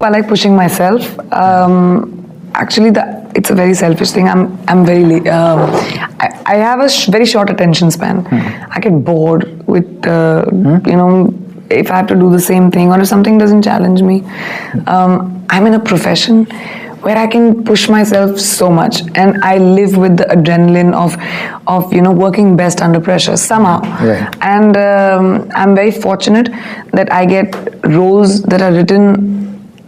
I like pushing myself. Actually, it's a very selfish thing. I'm very. I have a very short attention span. I get bored with if I have to do the same thing or if something doesn't challenge me. I'm in a profession where I can push myself so much, and I live with the adrenaline of working best under pressure somehow. Right. And I'm very fortunate that I get roles that are written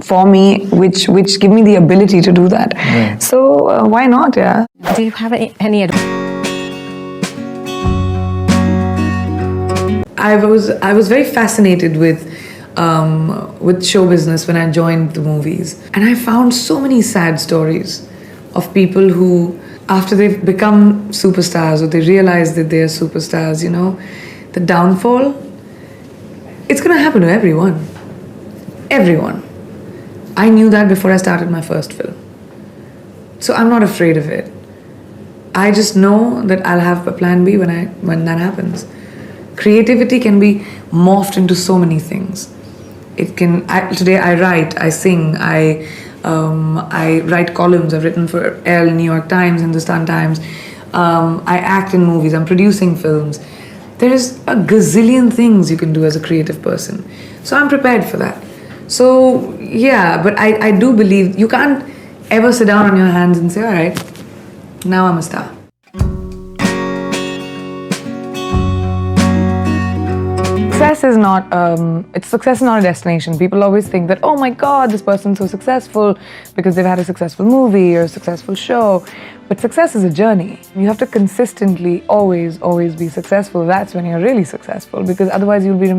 for me, which give me the ability to do that. Right. So why not? Yeah. Do you have any advice? I was very fascinated with show business when I joined the movies, and I found so many sad stories of people who, after they've become superstars or they realize that they are superstars, the downfall. It's gonna happen to everyone. Everyone. I knew that before I started my first film, so I'm not afraid of it. I just know that I'll have a plan B when that happens. Creativity can be morphed into so many things. Today I write, I sing, I write columns. I've written for Elle, New York Times, Hindustan Times. I act in movies. I'm producing films. There is a gazillion things you can do as a creative person. So I'm prepared for that. So yeah, but I do believe you can't ever sit down on your hands and say, all right, now I'm a star. Success is not a destination. People always think that, oh my God, this person's so successful because they've had a successful movie or a successful show. But success is a journey. You have to consistently always be successful. That's when you're really successful, because otherwise you'll be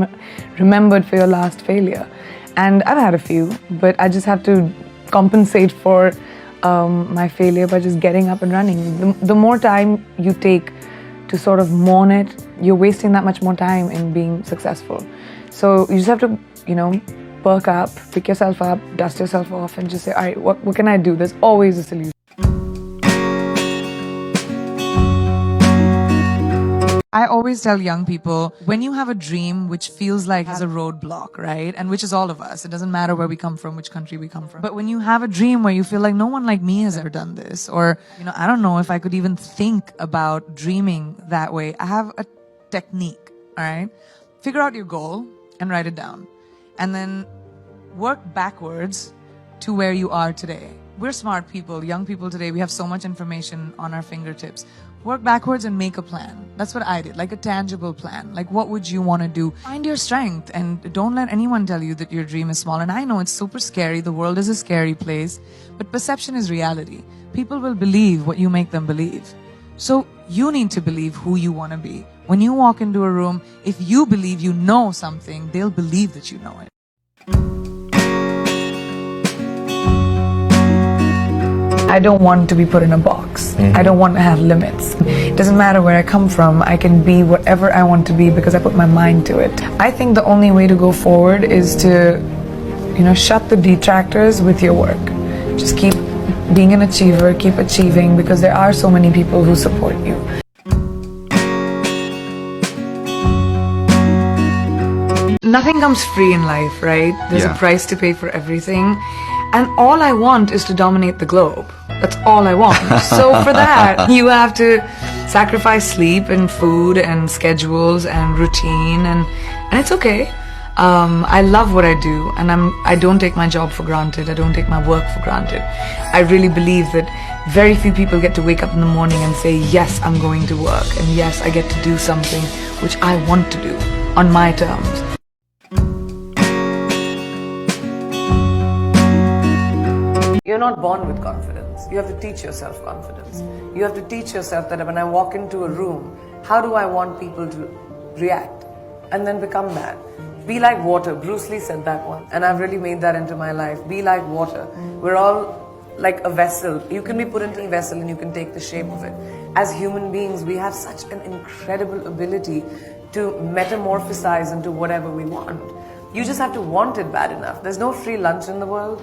remembered for your last failure. And I've had a few, but I just have to compensate for my failure by just getting up and running. The more time you take to sort of mourn it, you're wasting that much more time in being successful. So you just have to, perk up, pick yourself up, dust yourself off, and just say, all right, what can I do? There's always a solution. I always tell young people, when you have a dream which feels like has a roadblock, right? And which is all of us. It doesn't matter where we come from, which country we come from. But when you have a dream where you feel like no one like me has ever done this, or, I don't know if I could even think about dreaming that way. I have a technique, all right? Figure out your goal and write it down. And then work backwards to where you are today. We're smart people, young people today. We have so much information on our fingertips. Work backwards and make a plan. That's what I did, like a tangible plan. Like, what would you want to do? Find your strength and don't let anyone tell you that your dream is small. And I know it's super scary. The world is a scary place, but perception is reality. People will believe what you make them believe. So you need to believe who you want to be. When you walk into a room, if you believe you know something, they'll believe that you know it. I don't want to be put in a box. I don't want to have limits. It doesn't matter where I come from. I can be whatever I want to be because I put my mind to it. I think the only way to go forward is to, shut the detractors with your work. Just keep being an achiever, keep achieving, because there are so many people who support you. Nothing comes free in life, right? There's a price to pay for everything. And all I want is to dominate the globe. That's all I want. So for that, you have to sacrifice sleep and food and schedules and routine, and it's okay. I love what I do, and I don't take my job for granted. I don't take my work for granted. I really believe that very few people get to wake up in the morning and say, yes, I'm going to work, and yes, I get to do something which I want to do on my terms. You're not born with confidence. You have to teach yourself confidence. You have to teach yourself that when I walk into a room, how do I want people to react? And then become that. Be like water. Bruce Lee said that one. And I've really made that into my life. Be like water. We're all like a vessel. You can be put into a vessel and you can take the shape of it. As human beings, we have such an incredible ability to metamorphosize into whatever we want. You just have to want it bad enough. There's no free lunch in the world.